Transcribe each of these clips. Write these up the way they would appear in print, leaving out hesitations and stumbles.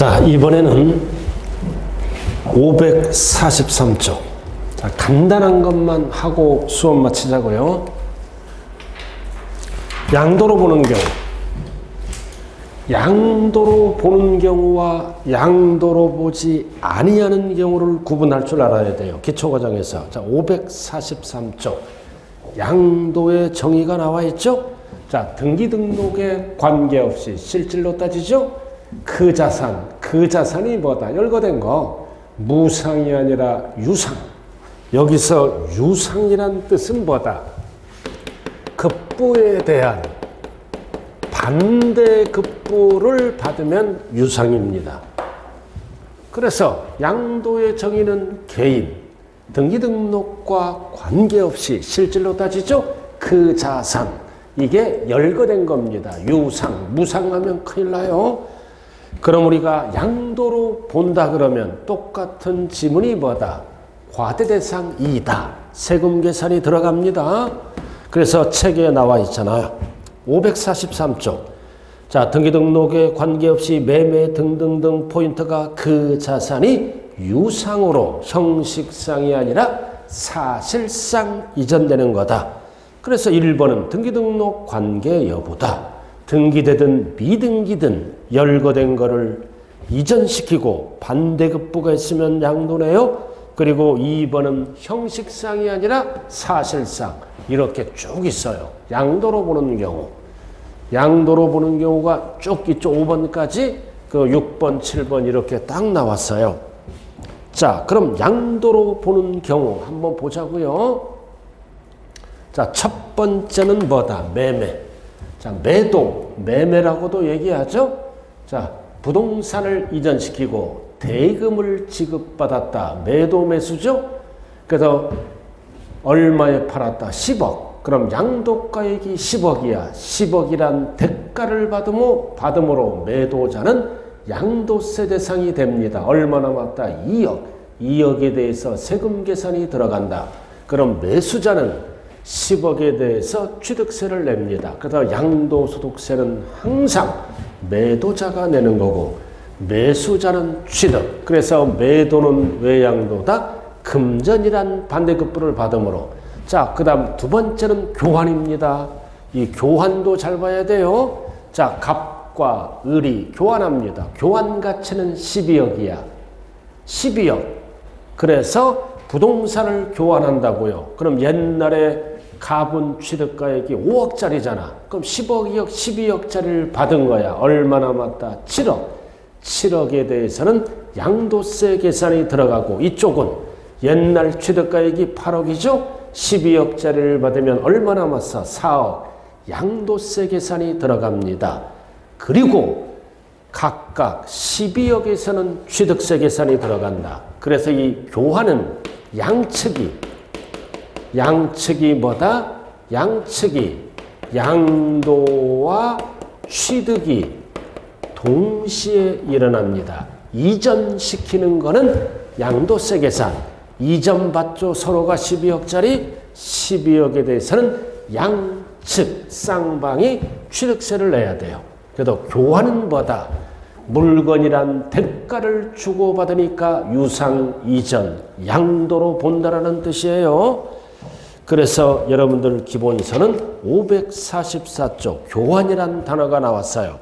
자, 이번에는 543쪽. 자, 간단한 것만 하고 수업 마치자고요. 양도로 보는 경우. 양도로 보는 경우와 양도로 보지 아니하는 경우를 구분할 줄 알아야 돼요. 기초과정에서. 자, 543쪽. 양도의 정의가 나와 있죠? 자, 등기등록에 관계없이 실질로 따지죠? 그 자산이 뭐다? 열거된 거. 무상이 아니라 유상. 여기서 유상이란 뜻은 뭐다? 급부에 대한 반대 급부를 받으면 유상입니다. 그래서 양도의 정의는 개인, 등기등록과 관계없이 실질로 따지죠? 그 자산. 이게 열거된 겁니다. 유상, 무상하면 큰일 나요. 그럼 우리가 양도로 본다 그러면 똑같은 지문이 뭐다? 과대대상 2다. 세금 계산이 들어갑니다. 그래서 책에 나와 있잖아요. 543쪽. 자, 등기등록에 관계없이 매매 등등등 포인트가 그 자산이 유상으로 형식상이 아니라 사실상 이전되는 거다. 그래서 1번은 등기등록 관계 여부다. 등기되든 미등기든 열거된 거를 이전시키고 반대급부가 있으면 양도네요. 그리고 2번은 형식상이 아니라 사실상 이렇게 쭉 있어요. 양도로 보는 경우. 양도로 보는 경우가 쭉 있죠. 5번까지 그 6번, 7번 이렇게 딱 나왔어요. 자, 그럼 양도로 보는 경우 한번 보자고요. 자, 첫 번째는 뭐다? 매매. 자, 매매라고도 얘기하죠. 자, 부동산을 이전시키고 대금을 지급받았다. 매도 매수죠. 그래서 얼마에 팔았다? 10억. 그럼 양도가액이 10억이야. 10억이란 대가를 받음으로 매도자는 양도세 대상이 됩니다. 얼마 남았다? 2억. 2억에 대해서 세금 계산이 들어간다. 그럼 매수자는 10억에 대해서 취득세를 냅니다. 그래서 양도소득세는 항상 매도자가 내는 거고 매수자는 취득. 그래서 매도는 왜 양도다? 금전이란 반대급부를 받음으로. 자, 그 다음 두 번째는 교환입니다. 이 교환도 잘 봐야 돼요. 자, 갑과 을이 교환합니다. 교환 가치는 12억이야. 12억. 그래서 부동산을 교환한다고요. 그럼 옛날에 갑은 취득가액이 5억짜리잖아. 그럼 10억이억, 12억짜리를 받은 거야. 얼마 남았다? 7억. 7억에 대해서는 양도세 계산이 들어가고 이쪽은 옛날 취득가액이 8억이죠? 12억짜리를 받으면 얼마 남았어? 4억. 양도세 계산이 들어갑니다. 그리고 각각 12억에서는 취득세 계산이 들어간다. 그래서 이 교환은 양측이 뭐다? 양측이 양도와 취득이 동시에 일어납니다. 이전시키는 거는 양도세 계산. 이전 받죠. 서로가 12억짜리 12억에 대해서는 양측 쌍방이 취득세를 내야 돼요. 그래도 교환은 뭐다? 물건이란 대가를 주고받으니까 유상 이전 양도로 본다라는 뜻이에요. 그래서 여러분들 기본서는 544쪽 교환이란 단어가 나왔어요.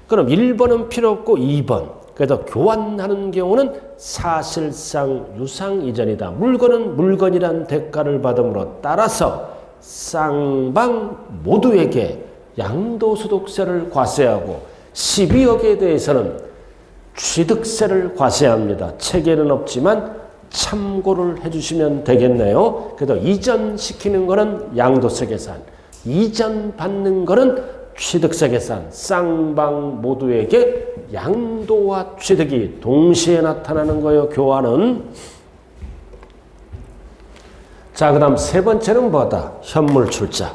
그럼 1번은 필요 없고 2번. 그래서 교환하는 경우는 사실상 유상 이전이다. 물건은 물건이란 대가를 받음으로 따라서 쌍방 모두에게 양도소득세를 과세하고 12억에 대해서는 취득세를 과세합니다. 책에는 없지만 참고를 해주시면 되겠네요. 그래도 이전시키는 거는 양도세 계산, 이전 받는 거는 취득세 계산, 쌍방 모두에게 양도와 취득이 동시에 나타나는 거예요. 교환은. 자, 그 다음 세 번째는 뭐다? 현물출자.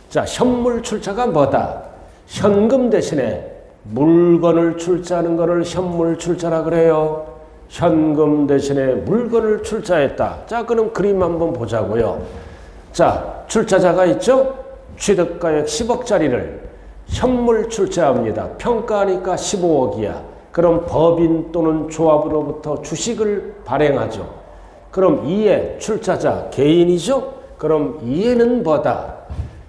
자, 현물출자가 뭐다? 현금 대신에 물건을 출자하는 것을 현물출자라 그래요. 현금 대신에 물건을 출자했다. 자, 그럼 그림 한번 보자고요. 자, 출자자가 있죠? 취득가액 10억짜리를 현물 출자합니다. 평가하니까 15억이야. 그럼 법인 또는 조합으로부터 주식을 발행하죠. 그럼 이에 출자자 개인이죠. 그럼 이에는 뭐다?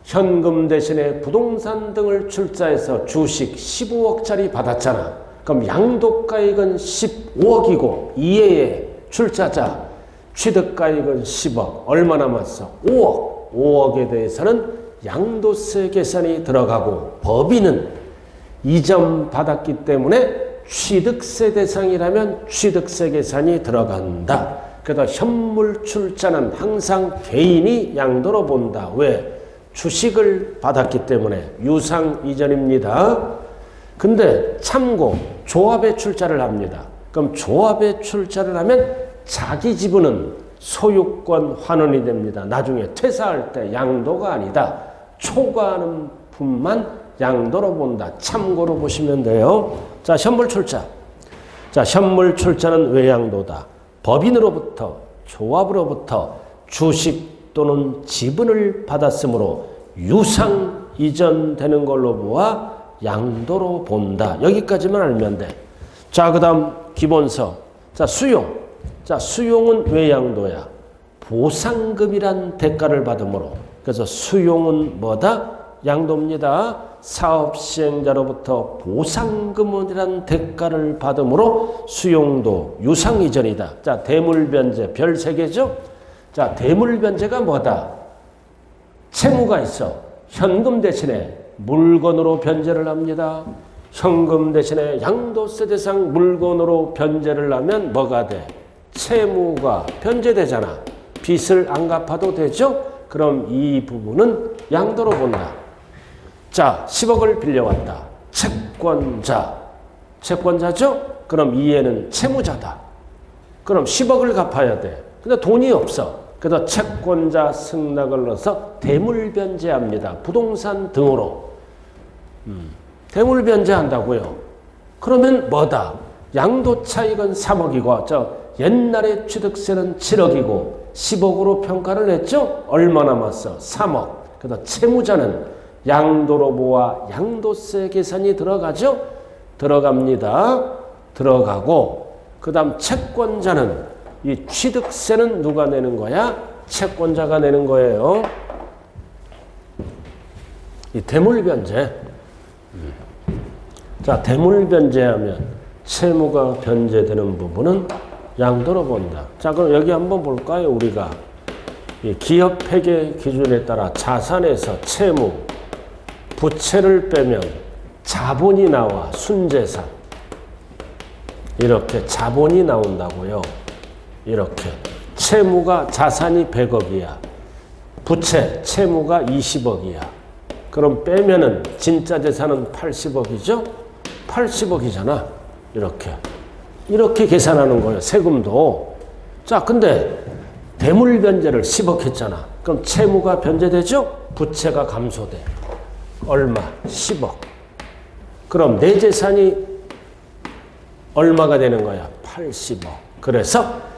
현금 대신에 부동산 등을 출자해서 주식 15억짜리 받았잖아. 그럼 양도가액은 15억이고 이해의 출자자 취득가액은 10억. 얼마 남았어? 5억. 5억에 대해서는 양도세 계산이 들어가고 법인은 이전 받았기 때문에 취득세 대상이라면 취득세 계산이 들어간다. 그래서 현물 출자는 항상 개인이 양도로 본다. 왜? 주식을 받았기 때문에 유상 이전입니다. 근데 참고 조합의 출자를 합니다. 그럼 조합의 출자를 하면 자기 지분은 소유권 환원이 됩니다. 나중에 퇴사할 때 양도가 아니다. 초과하는 분만 양도로 본다. 참고로 보시면 돼요. 자, 현물 출자. 자, 현물 출자는 외양도다. 법인으로부터 조합으로부터 주식 또는 지분을 받았으므로 유상 이전되는 걸로 보아 양도로 본다. 여기까지만 알면 돼. 자, 그 다음 기본서. 자, 수용. 자, 수용은 외양도야. 보상금이란 대가를 받으므로. 그래서 수용은 뭐다? 양도입니다. 사업시행자로부터 보상금이란 대가를 받으므로 수용도 유상 이전이다. 자, 대물변제 별 3개죠? 자, 대물변제가 뭐다? 채무가 있어. 현금 대신에 물건으로 변제를 합니다. 현금 대신에 양도세 대상 물건으로 변제를 하면 뭐가 돼? 채무가 변제되잖아. 빚을 안 갚아도 되죠? 그럼 이 부분은 양도로 본다. 자, 10억을 빌려왔다. 채권자. 채권자죠? 그럼 이에는 채무자다. 그럼 10억을 갚아야 돼. 근데 돈이 없어. 그래서 채권자 승낙을 넣어서 대물변제합니다. 부동산 등으로. 대물변제한다고요. 그러면 뭐다? 양도 차익은 3억이고 저 옛날에 취득세는 7억이고 10억으로 평가를 했죠? 얼마 남았어? 3억. 그래서 채무자는 양도로 모아 양도세 계산이 들어가죠? 들어갑니다. 들어가고 그 다음 채권자는 이 취득세는 누가 내는 거야? 채권자가 내는 거예요. 이 대물변제. 자, 대물변제하면 채무가 변제되는 부분은 양도로 본다. 자, 그럼 여기 한번 볼까요? 우리가 이 기업회계 기준에 따라 자산에서 채무, 부채를 빼면 자본이 나와. 순재산. 이렇게 자본이 나온다고요. 이렇게 채무가 자산이 100억이야. 부채 채무가 20억이야. 그럼 빼면은 진짜 재산은 80억이죠? 80억이잖아. 이렇게 계산하는 거예요. 세금도. 자, 근데 대물변제를 10억 했잖아. 그럼 채무가 변제되죠? 부채가 감소돼. 얼마? 10억. 그럼 내 재산이 얼마가 되는 거야? 80억. 그래서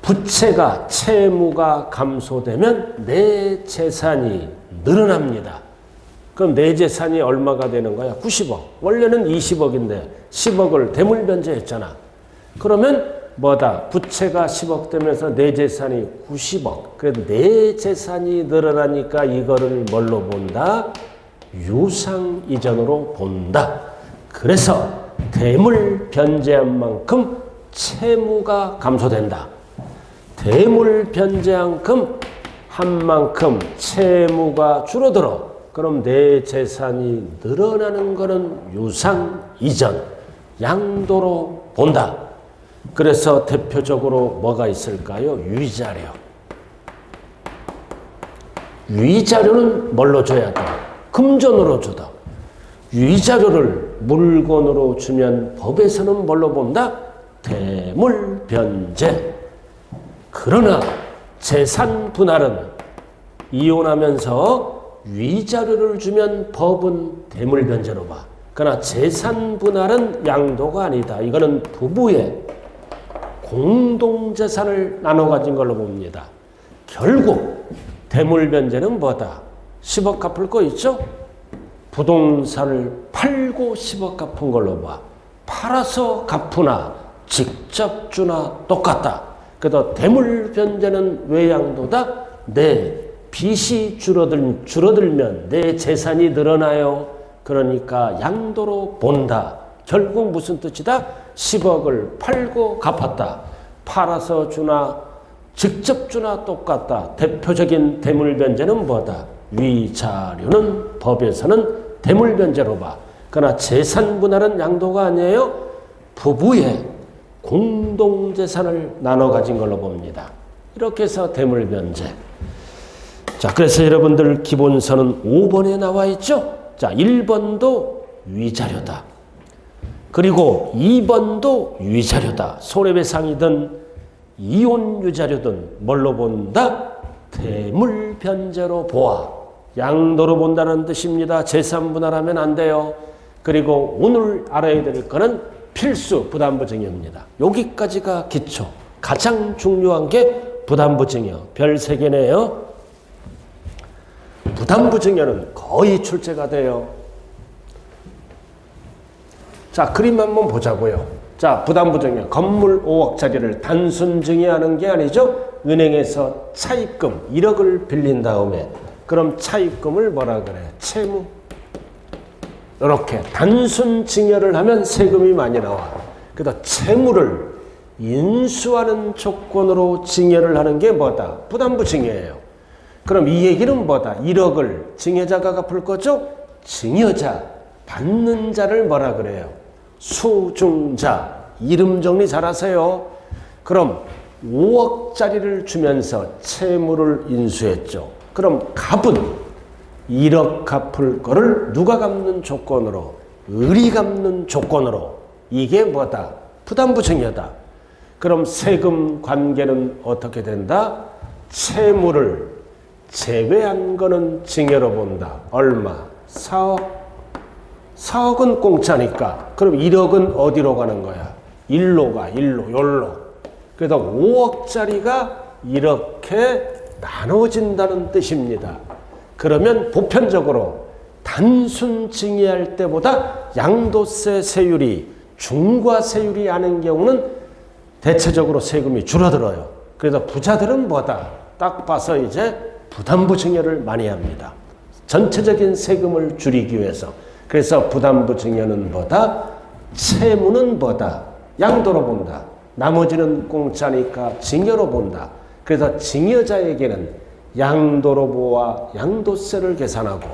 부채가 채무가 감소되면 내 재산이 늘어납니다. 그럼 내 재산이 얼마가 되는 거야? 90억. 원래는 20억인데 10억을 대물변제했잖아. 그러면 뭐다? 부채가 10억 되면서 내 재산이 90억. 그래도 내 재산이 늘어나니까 이거를 뭘로 본다? 유상 이전으로 본다. 그래서 대물 변제한 만큼 채무가 감소된다. 대물 변제한 만큼 채무가 줄어들어. 그럼 내 재산이 늘어나는 것은 유상 이전, 양도로 본다. 그래서 대표적으로 뭐가 있을까요? 위자료. 위자료는 뭘로 줘야 돼? 금전으로 주다. 위자료를 물건으로 주면 법에서는 뭘로 본다? 대물변제. 그러나 재산 분할은 이혼하면서 위자료를 주면 법은 대물변제로 봐. 그러나 재산 분할은 양도가 아니다. 이거는 부부의 공동재산을 나눠 가진 걸로 봅니다. 결국 대물변제는 뭐다? 10억 갚을 거 있죠? 부동산을 팔고 10억 갚은 걸로 봐. 팔아서 갚으나 직접 주나 똑같다. 그래도 대물변제는 왜 양도다? 내 빚이 줄어들면 내 재산이 늘어나요. 그러니까 양도로 본다. 결국 무슨 뜻이다? 10억을 팔고 갚았다. 팔아서 주나 직접 주나 똑같다. 대표적인 대물변제는 뭐다? 위자료는 법에서는 대물변제로 봐. 그러나 재산분할은 양도가 아니에요. 부부의 공동재산을 나눠 가진 걸로 봅니다. 이렇게 해서 대물변제. 자, 그래서 여러분들 기본서는 5번에 나와 있죠. 자, 1번도 위자료다. 그리고 2번도 위자료다. 손해배상이든 이혼 유자료든 뭘로 본다? 대물변제로 보아. 양도로 본다는 뜻입니다. 재산분할하면 안 돼요. 그리고 오늘 알아야 될 거는 필수 부담부증여입니다. 여기까지가 기초. 가장 중요한 게 부담부증여. 별 3개네요. 부담부증여는 거의 출제가 돼요. 자, 그림 한번 보자고요. 자, 부담부증여. 건물 5억짜리를 단순 증여하는 게 아니죠. 은행에서 차입금 1억을 빌린 다음에 그럼 차입금을 뭐라 그래? 채무. 이렇게 단순 증여를 하면 세금이 많이 나와. 그래서 채무를 인수하는 조건으로 증여를 하는 게 뭐다? 부담부증여예요. 그럼 이 얘기는 뭐다? 1억을 증여자가 갚을 거죠? 증여자, 받는 자를 뭐라 그래요? 수중자. 이름 정리 잘하세요. 그럼 5억짜리를 주면서 채무를 인수했죠. 그럼 값은 1억 갚을 거를 누가 갚는 조건으로? 을이 갚는 조건으로. 이게 뭐다? 부담부증여다. 그럼 세금 관계는 어떻게 된다? 채무를 제외한 거는 증여로 본다. 얼마? 4억. 4억은 공짜니까. 그럼 1억은 어디로 가는 거야? 일로 가. 일로. 열로. 그래서 5억짜리가 이렇게 나눠진다는 뜻입니다. 그러면 보편적으로 단순 증여할 때보다 양도세 세율이 중과세율이 아닌 경우는 대체적으로 세금이 줄어들어요. 그래서 부자들은 뭐다? 딱 봐서 이제 부담부증여를 많이 합니다. 전체적인 세금을 줄이기 위해서. 그래서 부담부증여는 뭐다? 채무는 뭐다? 양도로 본다. 나머지는 공짜니까 증여로 본다. 그래서 증여자에게는 양도로 보아 양도세를 계산하고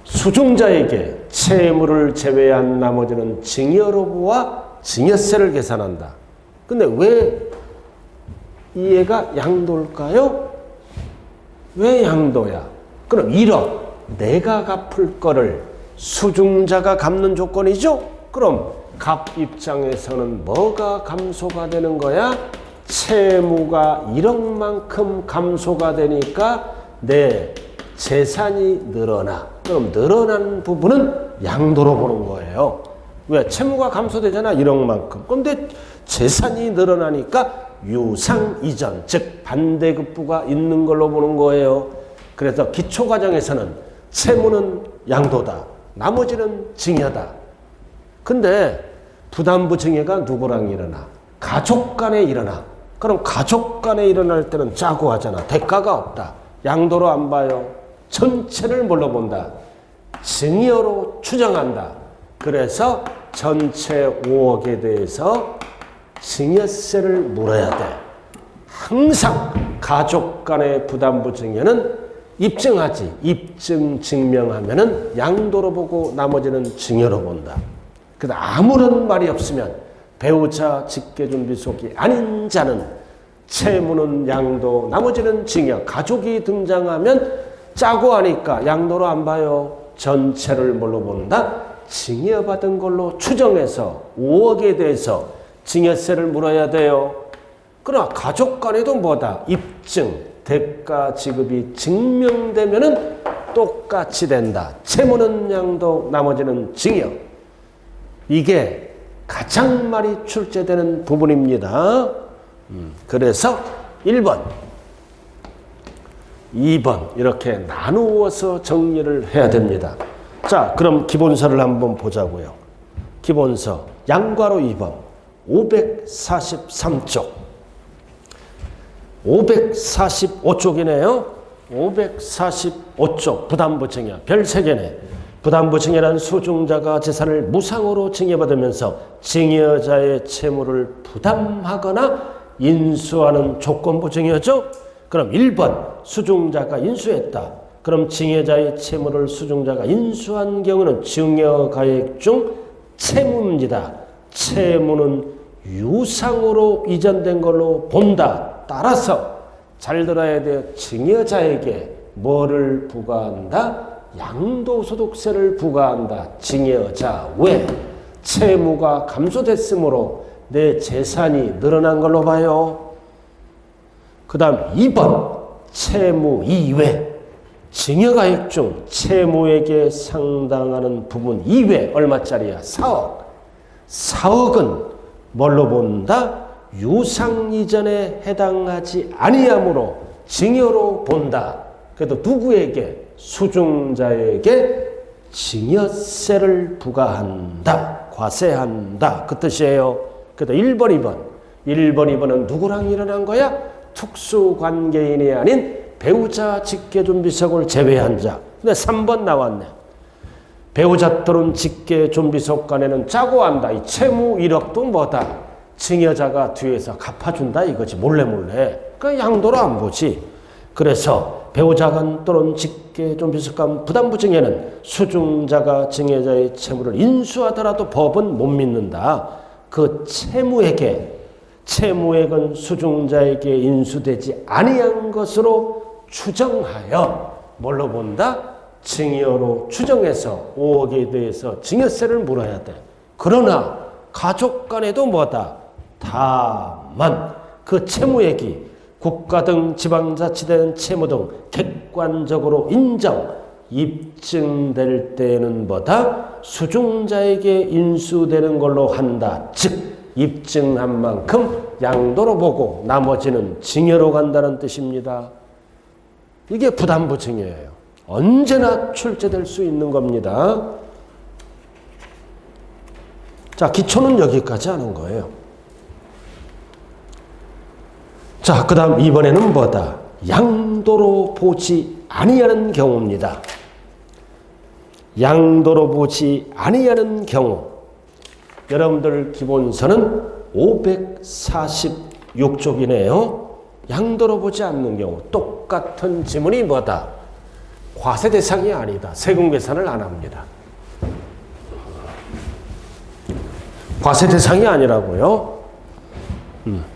수중자에게 채무를 제외한 나머지는 증여로 보아 증여세를 계산한다. 근데 왜 이 애가 양도일까요? 왜 양도야? 그럼 1억 내가 갚을 거를 수중자가 갚는 조건이죠? 그럼 갑 입장에서는 뭐가 감소가 되는 거야? 채무가 1억만큼 감소가 되니까 내 재산이 늘어나. 그럼 늘어난 부분은 양도로 보는 거예요. 왜? 채무가 감소되잖아. 1억만큼. 그런데 재산이 늘어나니까 유상이전, 즉 반대급부가 있는 걸로 보는 거예요. 그래서 기초과정에서는 채무는 양도다. 나머지는 증여다. 근데 부담부증여가 누구랑 일어나? 가족 간에 일어나. 그럼 가족 간에 일어날 때는 짜고 하잖아. 대가가 없다. 양도로 안 봐요. 전체를 뭘로 본다? 증여로 추정한다. 그래서 전체 5억에 대해서 증여세를 물어야 돼. 항상 가족 간의 부담부증여는 입증하지. 입증 증명하면은 양도로 보고 나머지는 증여로 본다. 그래서 아무런 말이 없으면 배우자 직계준비속이 아닌 자는 채무는 양도, 나머지는 증여. 가족이 등장하면 짜고 하니까 양도로 안 봐요. 전체를 뭘로 본다? 증여받은 걸로 추정해서 5억에 대해서 증여세를 물어야 돼요. 그러나 가족 간에도 뭐다? 입증, 대가 지급이 증명되면은 똑같이 된다. 채무는 양도, 나머지는 증여. 이게 가장 많이 출제되는 부분입니다. 그래서 1번, 2번 이렇게 나누어서 정리를 해야 됩니다. 자, 그럼 기본서를 한번 보자고요. 기본서 양괄호 2번 543쪽 545쪽이네요. 545쪽 부담부증여 별 3개네. 부담부증여란 수중자가 재산을 무상으로 증여받으면서 증여자의 채무를 부담하거나 인수하는 조건부증여죠. 그럼 1번 수중자가 인수했다. 그럼 증여자의 채무를 수중자가 인수한 경우는 증여가액 중 채무입니다. 채무는 유상으로 이전된 걸로 본다. 따라서 잘 들어야 돼요. 증여자에게 뭐를 부과한다? 양도소득세를 부과한다. 증여자. 왜? 채무가 감소됐으므로 내 재산이 늘어난 걸로 봐요. 그 다음 2번 채무 이외 증여가액 중 채무에게 상당하는 부분 이외 얼마짜리야? 4억. 4억은 뭘로 본다? 유상 이전에 해당하지 아니하므로 증여로 본다. 그래도 누구에게? 수중자에게 증여세를 부과한다. 과세한다. 그 뜻이에요. 그래도 1번, 2번. 1번, 2번은 누구랑 일어난 거야? 특수관계인이 아닌 배우자 직계존비속을 제외한 자. 근데 3번 나왔네. 배우자 또는 직계존비속 간에는 짜고 한다. 이 채무 1억도 뭐다? 증여자가 뒤에서 갚아준다 이거지. 몰래. 그 양도로 안 보지. 그래서 배우자 간 또는 직계존비속 간 부담부증여는 수중자가 증여자의 채무를 인수하더라도 법은 못 믿는다. 그 채무액은 수중자에게 인수되지 아니한 것으로 추정하여 뭘로 본다? 증여로 추정해서 5억에 대해서 증여세를 물어야 돼. 그러나 가족 간에도 뭐다? 다만 그 채무액이 국가 등 지방자치된 채무 등 객관적으로 입증될 때에는 뭐다? 수중자에게 인수되는 걸로 한다. 즉 입증한 만큼 양도로 보고 나머지는 증여로 간다는 뜻입니다. 이게 부담부증여예요. 언제나 출제될 수 있는 겁니다. 자, 기초는 여기까지 하는 거예요. 자, 그 다음 이번에는 뭐다? 양도로 보지 아니하는 경우입니다. 양도로 보지 아니하는 경우. 여러분들 기본서는 546쪽이네요. 양도로 보지 않는 경우. 똑같은 지문이 뭐다? 과세 대상이 아니다. 세금 계산을 안 합니다. 과세 대상이 아니라고요.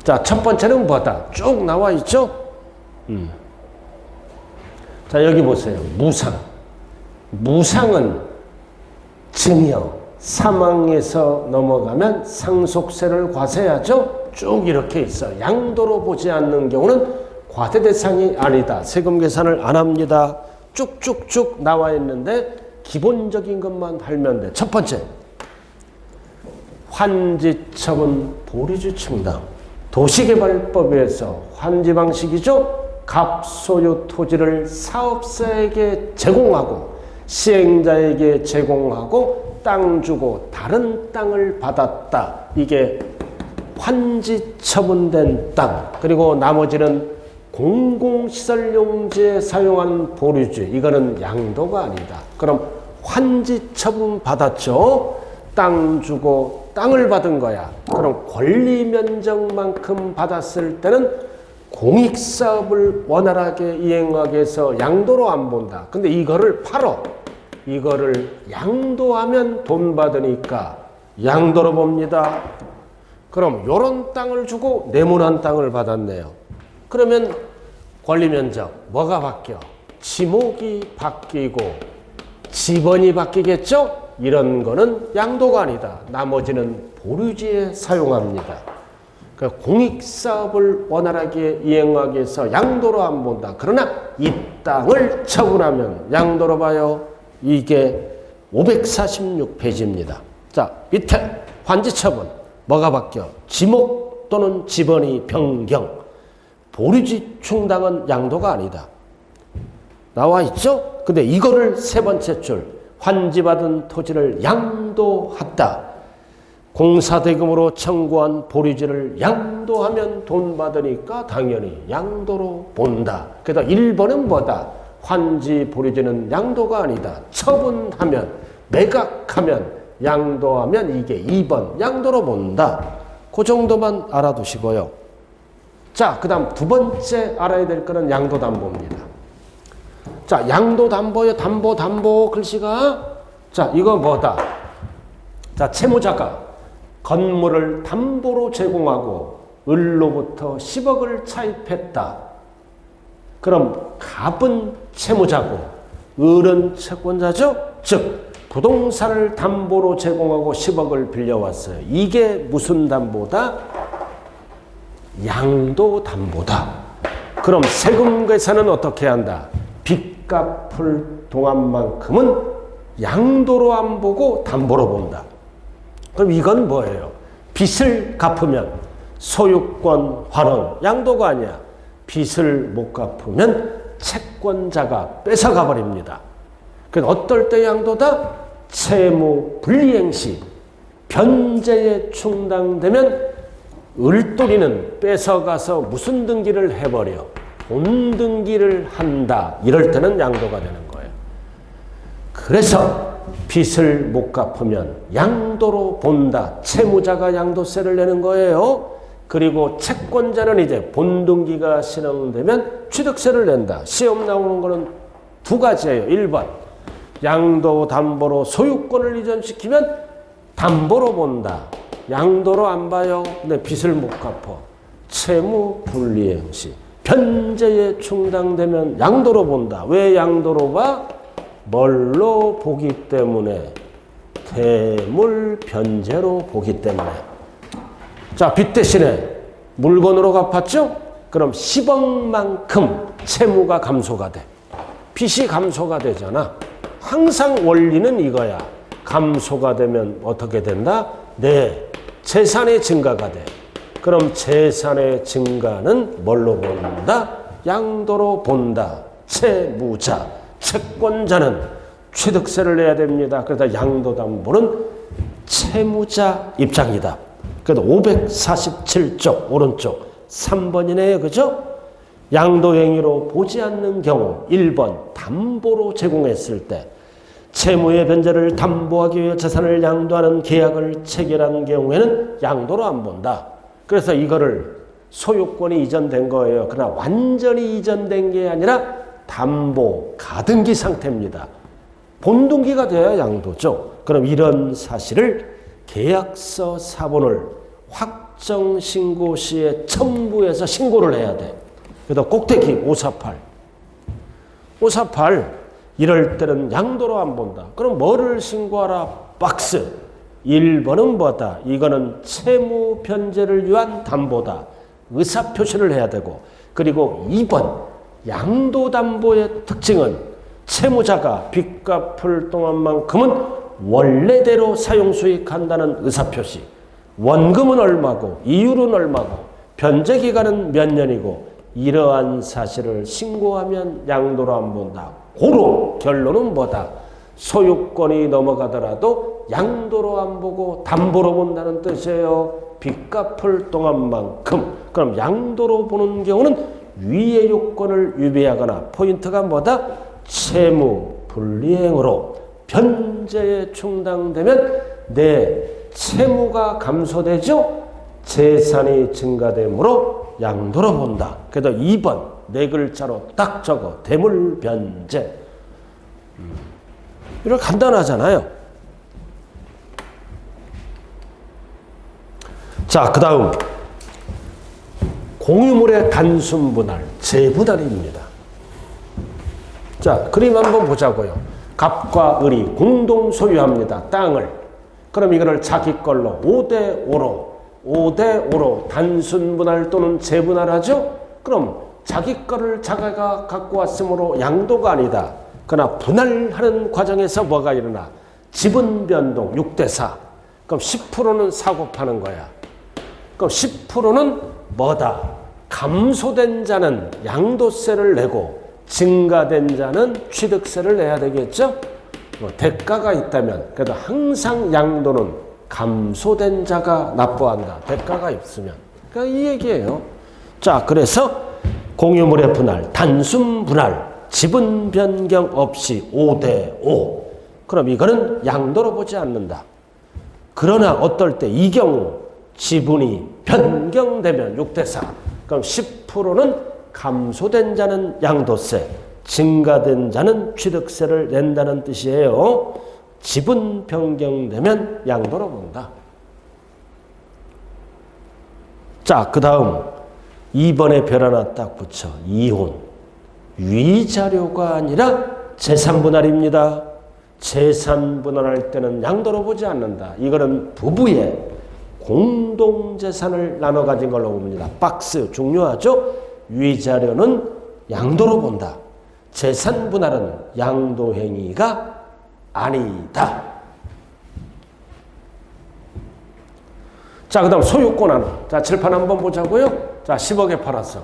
자, 첫 번째는 뭐다? 쭉 나와 있죠? 자, 여기 보세요. 무상은 증여, 사망에서 넘어가면 상속세를 과세하죠? 쭉 이렇게 있어. 양도로 보지 않는 경우는 과세 대상이 아니다. 세금 계산을 안 합니다. 쭉쭉쭉 나와 있는데 기본적인 것만 알면 돼. 첫 번째, 환지처분 보류지 충당. 도시개발법에서 환지 방식이죠. 갑소유 토지를 사업자에게 제공하고 시행자에게 제공하고 땅 주고 다른 땅을 받았다. 이게 환지처분된 땅. 그리고 나머지는 공공시설용지에 사용한 보류지. 이거는 양도가 아니다. 그럼 환지처분 받았죠. 땅 주고 땅을 받은 거야. 그럼 권리면적만큼 받았을 때는 공익사업을 원활하게 이행하기 위해서 양도로 안 본다. 근데 이거를 팔어. 이거를 양도하면 돈 받으니까 양도로 봅니다. 그럼 요런 땅을 주고 네모난 땅을 받았네요. 그러면 권리면적 뭐가 바뀌어? 지목이 바뀌고 지번이 바뀌겠죠? 이런 거는 양도가 아니다. 나머지는 보류지에 사용합니다. 그러니까 공익사업을 원활하게 이행하기 위해서 양도로 안 본다. 그러나 이 땅을 처분하면 양도로 봐요. 이게 546페이지입니다. 자, 밑에 환지처분 뭐가 바뀌어? 지목 또는 지번이 변경. 보류지 충당은 양도가 아니다. 나와 있죠? 근데 이거를 세 번째 줄 환지받은 토지를 양도하다. 공사대금으로 청구한 보리지를 양도하면 돈 받으니까 당연히 양도로 본다. 그래서 1번은 뭐다? 환지 보리지는 양도가 아니다. 처분하면, 매각하면, 양도하면 이게 2번 양도로 본다. 그 정도만 알아두시고요. 자, 그 다음 두 번째 알아야 될 거는 양도담보입니다. 자, 양도담보요. 담보 글씨가, 자, 이거 뭐다? 자, 채무자가 건물을 담보로 제공하고 을로부터 10억을 차입했다. 그럼 갑은 채무자고 을은 채권자죠? 즉 부동산을 담보로 제공하고 10억을 빌려왔어요. 이게 무슨 담보다? 양도담보다. 그럼 세금 계산은 어떻게 한다? 빚 갚을 동안만큼은 양도로 안 보고 담보로 본다. 그럼 이건 뭐예요? 빚을 갚으면 소유권 환원, 양도가 아니야. 빚을 못 갚으면 채권자가 뺏어가 버립니다. 그래서 어떨 때 양도다? 채무 불이행 시 변제에 충당되면 을돌이는 뺏어가서 무슨 등기를 해버려? 본등기를 한다. 이럴 때는 양도가 되는 거예요. 그래서 빚을 못 갚으면 양도로 본다. 채무자가 양도세를 내는 거예요. 그리고 채권자는 이제 본등기가 실행되면 취득세를 낸다. 시험 나오는 거는 두 가지예요. 1번 양도담보로 소유권을 이전시키면 담보로 본다. 양도로 안 봐요. 근데 빚을 못 갚아. 채무 불이행 시 변제에 충당되면 양도로 본다. 왜 양도로 봐? 뭘로 보기 때문에? 대물 변제로 보기 때문에. 자, 빚 대신에 물건으로 갚았죠? 그럼 10억만큼 채무가 감소가 돼. 빚이 감소가 되잖아. 항상 원리는 이거야. 감소가 되면 어떻게 된다? 내 재산의 증가가 돼. 그럼 재산의 증가는 뭘로 본다? 양도로 본다. 채무자, 채권자는 취득세를 내야 됩니다. 그래서 양도담보는 채무자 입장이다. 그래도 547쪽 오른쪽 3번이네요. 그죠? 양도행위로 보지 않는 경우 1번 담보로 제공했을 때 채무의 변제를 담보하기 위해 재산을 양도하는 계약을 체결한 경우에는 양도로 안 본다. 그래서 이거를 소유권이 이전된 거예요. 그러나 완전히 이전된 게 아니라 담보 가등기 상태입니다. 본등기가 돼야 양도죠. 그럼 이런 사실을 계약서 사본을 확정신고 시에 첨부해서 신고를 해야 돼. 그래서 꼭대기 548. 548 이럴 때는 양도로 안 본다. 그럼 뭐를 신고하라? 박스. 1번은 뭐다? 이거는 채무 변제를 위한 담보다. 의사표시를 해야 되고. 그리고 2번 양도담보의 특징은 채무자가 빚 갚을 동안만큼은 원래대로 사용수익한다는 의사표시. 원금은 얼마고 이율은 얼마고 변제기간은 몇 년이고 이러한 사실을 신고하면 양도로 안 본다. 고로 결론은 뭐다? 소유권이 넘어가더라도 양도로 안 보고 담보로 본다는 뜻이에요. 빚 갚을 동안만큼. 그럼 양도로 보는 경우는 위의 요건을 위배하거나 포인트가 뭐다? 채무 불이행으로 변제에 충당되면 내 채무가 감소되죠? 재산이 증가되므로 양도로 본다. 그래서 2번 네 글자로 딱 적어. 대물 변제. 이렇게 간단하잖아요. 자, 그 다음 공유물의 단순 분할, 재분할입니다. 자, 그림 한번 보자고요. 갑과 을이 공동 소유합니다. 땅을. 그럼 이거를 자기 걸로 5대5로 단순 분할 또는 재분할하죠? 그럼 자기 거를 자기가 갖고 왔으므로 양도가 아니다. 그러나 분할하는 과정에서 뭐가 일어나? 지분 변동 6대4. 그럼 10%는 사고 파는 거야. 그럼 10%는 뭐다? 감소된 자는 양도세를 내고 증가된 자는 취득세를 내야 되겠죠? 대가가 있다면 그래도 항상 양도는 감소된 자가 납부한다. 대가가 있으면. 그러니까 이 얘기예요. 자, 그래서 공유물의 분할, 단순 분할, 지분 변경 없이 5대5. 그럼 이거는 양도로 보지 않는다. 그러나 어떨 때 이 경우 지분이 변경되면 6대4. 그럼 10%는 감소된 자는 양도세, 증가된 자는 취득세를 낸다는 뜻이에요. 지분 변경되면 양도로 본다. 자, 그 다음 2번에 별 하나 딱 붙여. 이혼. 위자료가 아니라 재산분할입니다. 재산분할할 때는 양도로 보지 않는다. 이거는 부부의 공동재산을 나눠 가진 걸로 봅니다. 박스 중요하죠? 위자료는 양도로 본다. 재산분할은 양도행위가 아니다. 자, 그 다음 소유권 하나. 자, 칠판 한번 보자고요. 자, 10억에 팔았어.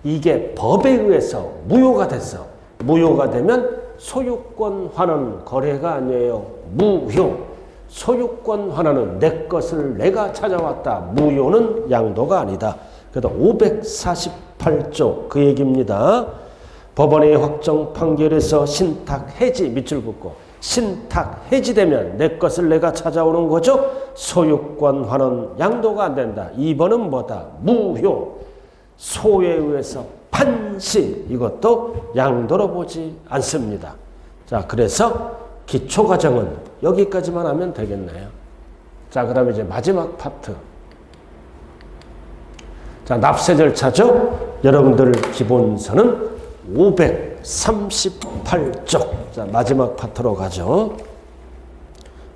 이게 법에 의해서 무효가 됐어. 무효가 되면 소유권 환원 거래가 아니에요. 무효. 소유권 환원은 내 것을 내가 찾아왔다. 무효는 양도가 아니다. 그래도 548조 그 얘기입니다. 법원의 확정 판결에서 신탁 해지 밑줄 긋고 신탁 해지되면 내 것을 내가 찾아오는 거죠. 소유권 환원 양도가 안 된다. 2번은 뭐다? 무효. 소에 의해서 판시 이것도 양도로 보지 않습니다. 자, 그래서 기초과정은 여기까지만 하면 되겠네요. 자, 그 다음에 이제 마지막 파트. 자, 납세 절차죠. 여러분들 기본서는 538쪽. 자, 마지막 파트로 가죠.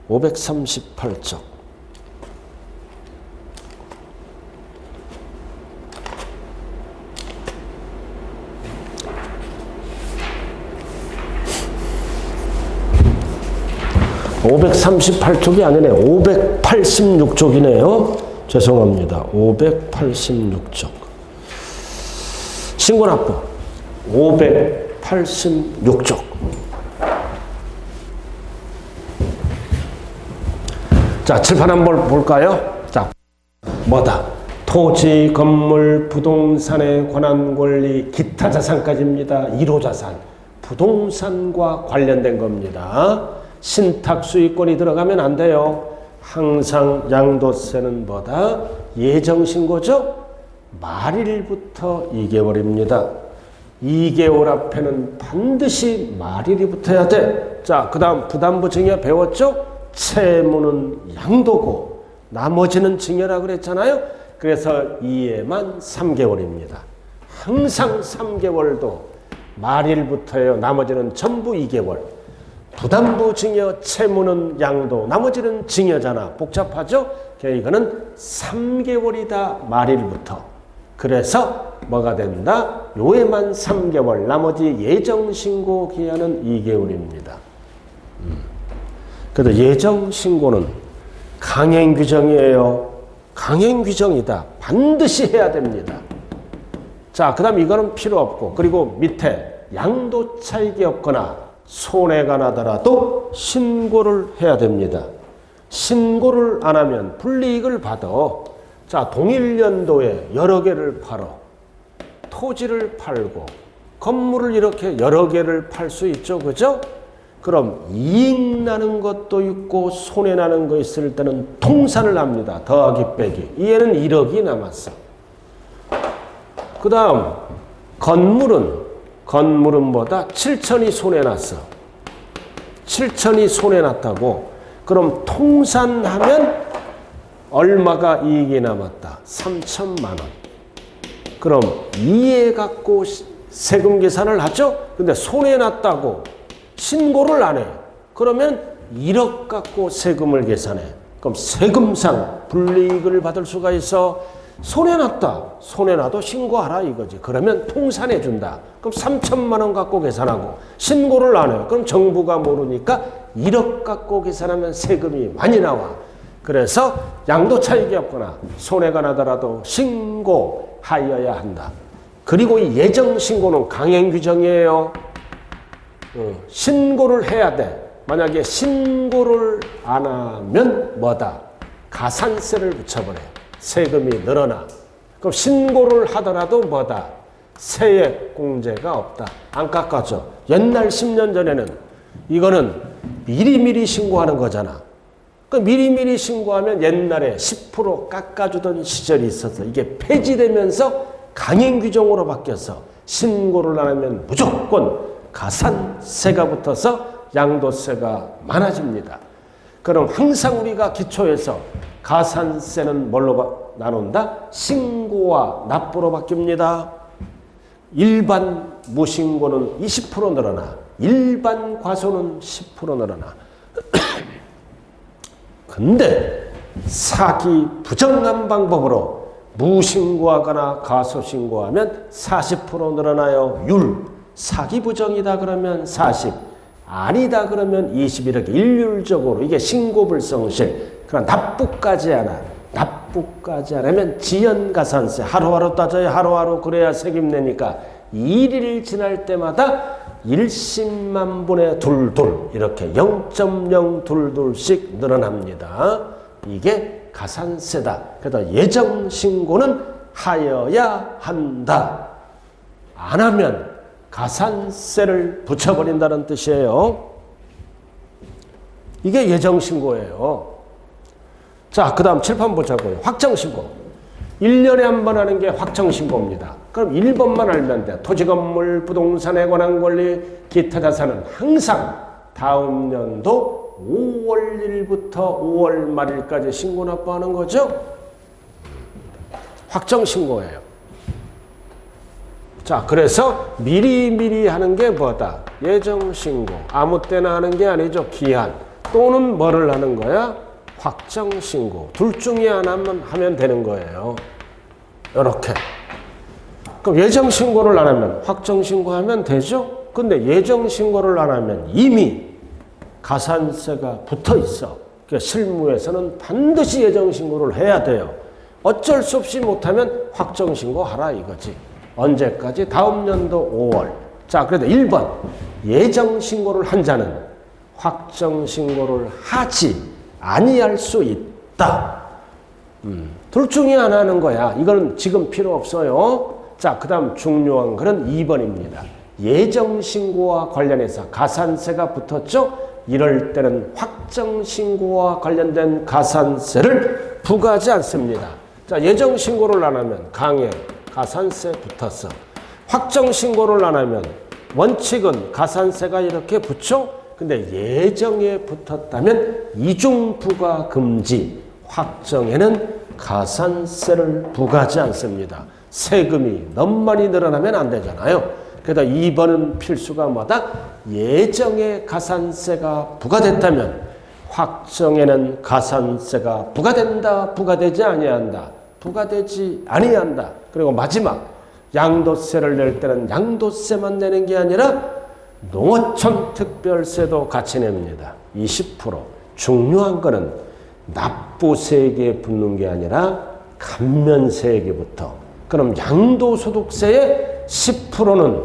538쪽. (538쪽이) 아니네. 586쪽이네요. 죄송합니다. 586쪽. 신고납부 586쪽. 자, 칠판 한번 볼까요? 자, 뭐다? 토지, 건물, 부동산에 관한 권리, 기타 자산까지입니다. 1호자산. 부동산과 관련된 겁니다. 신탁 수익권이 들어가면 안 돼요. 항상 양도세는 뭐다? 예정신고죠? 말일부터 2개월입니다. 2개월 앞에는 반드시 말일이 붙어야 돼. 자, 그 다음 부담부 증여 배웠죠? 채무는 양도고 나머지는 증여라 그랬잖아요. 그래서 이에만 3개월입니다. 항상 3개월도 말일부터예요. 나머지는 전부 2개월. 부담부 증여, 채무는 양도, 나머지는 증여잖아. 복잡하죠? 이거는 3개월이다. 말일부터. 그래서 뭐가 된다? 요에만 3개월, 나머지 예정신고 기한은 2개월입니다. 그래도 예정신고는 강행규정이에요. 강행규정이다. 반드시 해야 됩니다. 자, 그 다음 이거는 필요 없고, 그리고 밑에 양도 차익이 없거나 손해가 나더라도 신고를 해야 됩니다. 신고를 안 하면 불이익을 받아. 자, 동일 연도에 여러 개를 팔어. 토지를 팔고 건물을 이렇게 여러 개를 팔 수 있죠. 그죠? 그럼 이익 나는 것도 있고 손해 나는 거 있을 때는 통산을 합니다. 더하기 빼기. 얘는 1억이 남았어. 그 다음 건물은 뭐다? 7천이 손해났어. 7천이 손해났다고. 그럼 통산하면 얼마가 이익이 남았다? 3천만 원. 그럼 이해 갖고 세금 계산을 하죠? 근데 손해났다고 신고를 안 해. 그러면 1억 갖고 세금을 계산해. 그럼 세금상 불이익을 받을 수가 있어. 손해났다. 손해나도 신고하라 이거지. 그러면 통산해 준다. 그럼 3천만 원 갖고 계산하고 신고를 안 해. 그럼 정부가 모르니까 1억 갖고 계산하면 세금이 많이 나와. 그래서 양도 차익이 없거나 손해가 나더라도 신고하여야 한다. 그리고 이 예정 신고는 강행 규정이에요. 신고를 해야 돼. 만약에 신고를 안 하면 뭐다? 가산세를 붙여버려요. 세금이 늘어나. 그럼 신고를 하더라도 뭐다? 세액 공제가 없다. 안 깎아줘. 옛날 10년 전에는 이거는 미리미리 신고하는 거잖아. 그 미리미리 신고하면 옛날에 10% 깎아주던 시절이 있어서 이게 폐지되면서 강행 규정으로 바뀌어서 신고를 안 하면 무조건 가산세가 붙어서 양도세가 많아집니다. 그럼 항상 우리가 기초에서 가산세는 뭘로 나눈다? 신고와 납부로 바뀝니다. 일반 무신고는 20% 늘어나 일반 과소는 10% 늘어나 근데 사기 부정한 방법으로 무신고하거나 가소신고하면 40% 늘어나요. 사기 부정이다 그러면 40, 아니다 그러면 20 이렇게 일률적으로 이게 신고불성실. 그럼 납부까지 안 하면 지연가산세 하루하루 따져야 하루하루 그래야 세금 내니까 일일 지날 때마다 1십만 분의 둘둘 이렇게 0.022씩 늘어납니다. 이게 가산세다. 그래서 예정신고는 하여야 한다. 안 하면 가산세를 붙여버린다는 뜻이에요. 이게 예정신고예요. 자, 그 다음 칠판 보자고요. 확정신고. 1년에 한 번 하는 게 확정신고입니다. 그럼 1번만 알면 돼. 토지건물, 부동산에 관한 권리, 기타 자산은 항상 다음 연도 5월 1일부터 5월 말일까지 신고 납부하는 거죠. 확정신고예요. 자, 그래서 미리미리 하는 게 뭐다? 예정신고. 아무 때나 하는 게 아니죠. 기한. 또는 뭐를 하는 거야? 확정신고. 둘 중에 하나만 하면 되는 거예요. 이렇게. 그럼 예정신고를 안 하면 확정신고하면 되죠? 근데 예정신고를 안 하면 이미 가산세가 붙어 있어. 그러니까 실무에서는 반드시 예정신고를 해야 돼요. 어쩔 수 없이 못하면 확정신고하라 이거지. 언제까지? 다음 연도 5월. 자, 그래도 1번. 예정신고를 한 자는 확정신고를 하지 아니할 수 있다. 둘 중에 하나 하는 거야. 이건 지금 필요 없어요. 자, 그 다음 중요한 거는 2번입니다. 예정신고와 관련해서 가산세가 붙었죠? 이럴 때는 확정신고와 관련된 가산세를 부과하지 않습니다. 자, 예정신고를 안 하면 강행, 가산세 붙었어. 확정신고를 안 하면 원칙은 가산세가 이렇게 붙죠? 근데 예정에 붙었다면 이중 부과 금지, 확정에는 가산세를 부과하지 않습니다. 세금이 너무 많이 늘어나면 안 되잖아요. 그래서 2번은 필수가 뭐다? 예정에 가산세가 부과됐다면 확정에는 가산세가 부과된다, 부과되지 아니한다, 부과되지 아니한다. 그리고 마지막 양도세를 낼 때는 양도세만 내는 게 아니라 농어촌 특별세도 같이 냅니다. 20%. 중요한 거는 납부세액에 붙는 게 아니라 감면세액에 붙어. 그럼 양도소득세의 10%는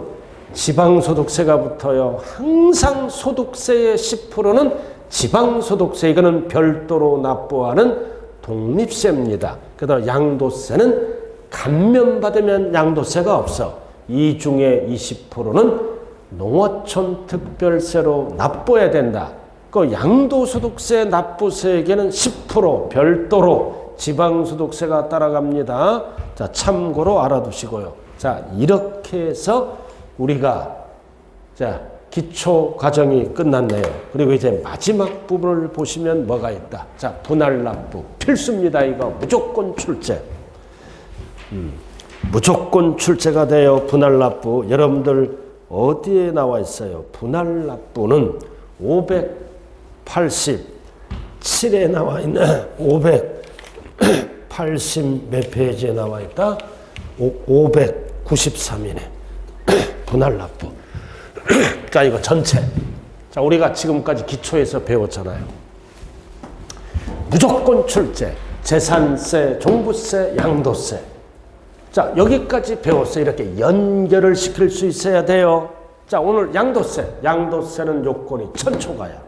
지방소득세가 붙어요. 항상 소득세의 10%는 지방소득세, 이거는 별도로 납부하는 독립세입니다. 그래서 양도세는 감면받으면 양도세가 없어. 이 중에 20%는 농어촌 특별세로 납부해야 된다. 그 양도소득세 납부세에게는 10% 별도로 지방소득세가 따라갑니다. 자, 참고로 알아두시고요. 자, 이렇게 해서 우리가 자, 기초 과정이 끝났네요. 그리고 이제 마지막 부분을 보시면 뭐가 있다. 자, 분할 납부 필수입니다. 이거 무조건 출제. 무조건 출제가 돼요. 분할 납부. 여러분들 어디에 나와 있어요? 분할 납부는 587에 나와 있네. 580 몇 페이지에 나와 있다? 593이네. 분할 납부. 자, 이거 전체. 자, 우리가 지금까지 기초에서 배웠잖아요. 무조건 출제. 재산세, 종부세, 양도세. 자, 여기까지 배웠어요. 이렇게 연결을 시킬 수 있어야 돼요. 자, 오늘 양도세. 양도세는 요건이 천초가야.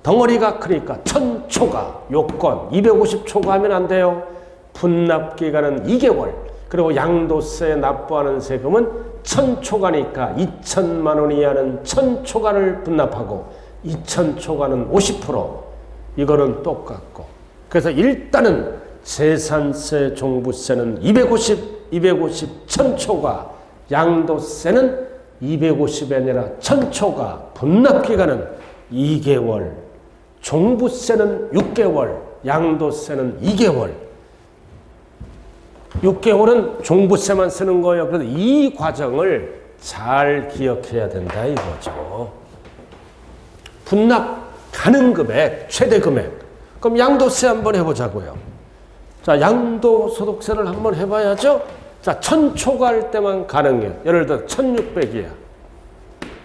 덩어리가 크니까 1000초가 요건, 250초가 하면 안 돼요. 분납기간은 2개월. 그리고 양도세 납부하는 세금은 1000초가니까 2천만 원 이하는 1000초가를 분납하고 2000초가는 50%. 이거는 똑같고. 그래서 일단은 재산세, 종부세는 250, 1000초가, 양도세는 250이 아니라 1000초가, 분납기간은 2개월, 종부세는 6개월, 양도세는 2개월. 6개월은 종부세만 쓰는 거예요. 그래서 이 과정을 잘 기억해야 된다 이거죠. 분납 가능 금액, 최대 금액. 그럼 양도세 한번 해보자고요. 자, 양도소득세를 한번 해봐야죠. 자, 1000초가 할 때만 가능해요. 예를 들어 1600이야.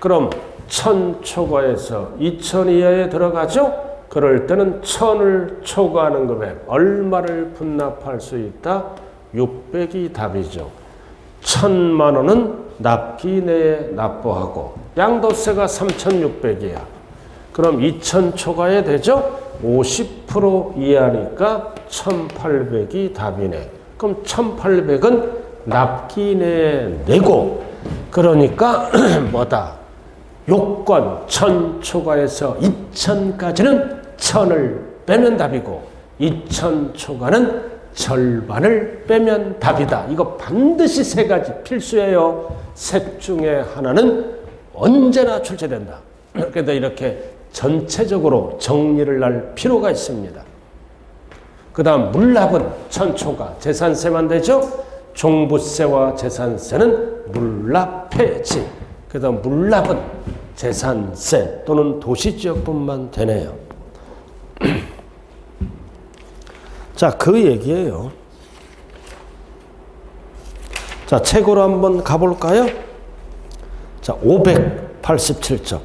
그럼 1000초과에서 2000 이하에 들어가죠? 그럴 때는 1000을 초과하는 금액 얼마를 분납할 수 있다? 600이 답이죠. 1000만 원은 납기 내에 납부하고 양도세가 3600이야. 그럼 2000 초과에 되죠? 50% 이하니까 1800이 답이네. 그럼 1800은 납기 내에 내고 그러니까 뭐다? 요건 1000 초과해서 2000까지는 1000을 빼면 답이고 2000 초과는 절반을 빼면 답이다. 이거 반드시 세 가지 필수예요. 셋 중에 하나는 언제나 출제된다. 그래서 이렇게 전체적으로 정리를 할 필요가 있습니다. 그 다음 물납은 1000초가 재산세만 되죠. 종부세와 재산세는 물납 폐지. 그 다음 물납은 재산세 또는 도시지역분만 되네요. 자, 그 얘기예요. 자, 책으로 한번 가볼까요? 자, 587쪽.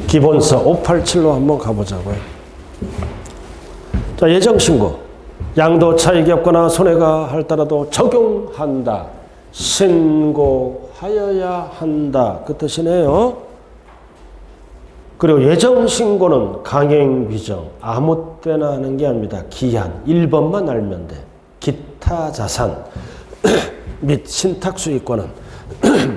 기본서 587로 한번 가보자고요. 자, 예정신고. 양도 차익이 없거나 손해가 할더라도 적용한다. 신고하여야 한다. 그 뜻이네요. 그리고 예정신고는 강행위정. 아무 때나 하는 게 아닙니다. 기한 1번만 알면 돼. 기타 자산 및 신탁수익권은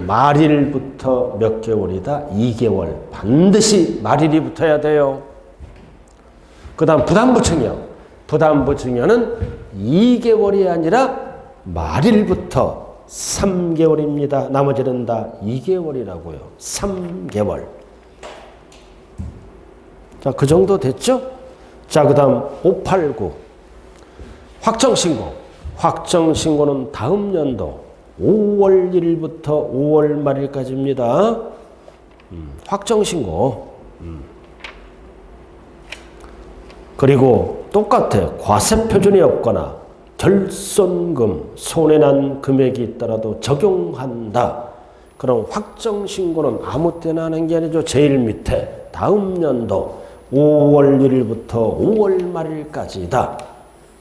말일부터 몇 개월이다? 2개월. 반드시 말일이 붙어야 돼요. 그 다음 부담부증여. 부담부증여는 2개월이 아니라 말일부터 3개월입니다. 나머지는 다 2개월이라고요. 3개월. 자, 그 정도 됐죠? 자, 그 다음 589. 확정신고. 확정신고는 다음 연도 5월 1일부터 5월 말일까지입니다. 확정신고. 그리고 똑같아. 과세표준이 없거나 결손금, 손해난 금액이 있더라도 적용한다. 그럼 확정신고는 아무 때나 하는 게 아니죠. 제일 밑에 다음 연도 5월 1일부터 5월 말일까지다.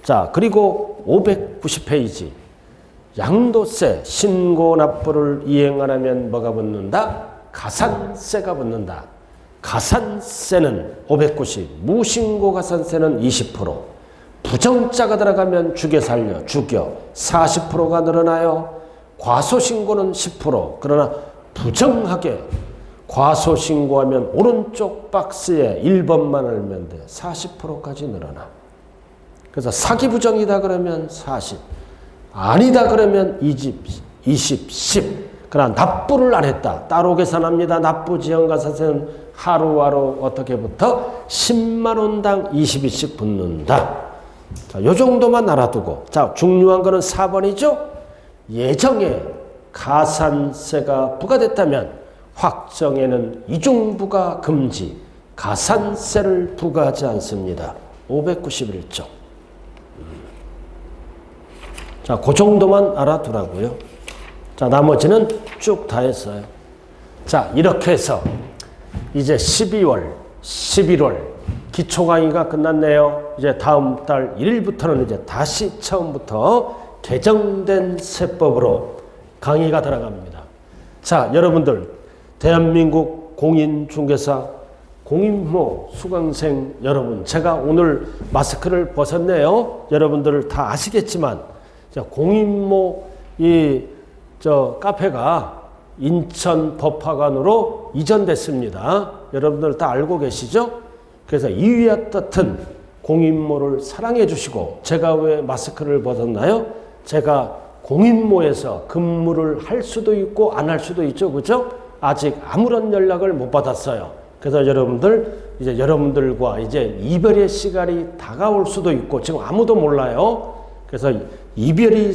자, 그리고 590페이지. 양도세 신고 납부를 이행 안 하면 뭐가 붙는다? 가산세가 붙는다. 가산세는 590, 무신고 가산세는 20%. 부정자가 들어가면 죽여 살려, 죽여. 40%가 늘어나요. 과소신고는 10%. 그러나 부정하게 과소신고하면 오른쪽 박스에 1번만 알면 돼. 40%까지 늘어나. 그래서 사기부정이다 그러면 40. 아니다 그러면 20, 10. 그러나 납부를 안 했다. 따로 계산합니다. 납부지연가산세는 하루하루 어떻게 붙어? 10만 원당 22씩 붙는다. 자, 요 정도만 알아두고. 자, 중요한 거는 4번이죠. 예정에 가산세가 부과됐다면 확정에는 이중부과 금지, 가산세를 부과하지 않습니다. 591쪽. 자, 그 정도만 알아두라고요. 자, 나머지는 쭉 다 했어요. 자, 이렇게 해서 이제 12월, 11월 기초 강의가 끝났네요. 이제 다음 달 1일부터는 이제 다시 처음부터 개정된 세법으로 강의가 들어갑니다. 자, 여러분들 대한민국 공인중개사 공인모 수강생 여러분, 제가 오늘 마스크를 벗었네요. 여러분들 다 아시겠지만, 공인모 카페가 인천 법화관으로 이전됐습니다. 여러분들 다 알고 계시죠? 그래서 이와 같은 공인모를 사랑해 주시고, 제가 왜 마스크를 벗었나요? 제가 공인모에서 근무를 할 수도 있고 안 할 수도 있죠. 그죠? 아직 아무런 연락을 못 받았어요. 그래서 여러분들과 이제 이별의 시간이 다가올 수도 있고, 지금 아무도 몰라요. 그래서 이별의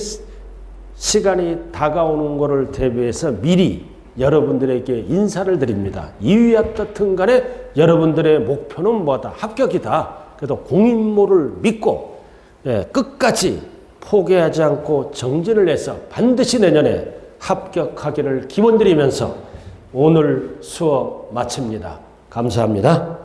시간이 다가오는 것을 대비해서 미리 여러분들에게 인사를 드립니다. 이와 같은 간에 여러분들의 목표는 뭐다? 합격이다. 그래서 공인모를 믿고 끝까지 포기하지 않고 정진을 해서 반드시 내년에 합격하기를 기원드리면서 오늘 수업 마칩니다. 감사합니다.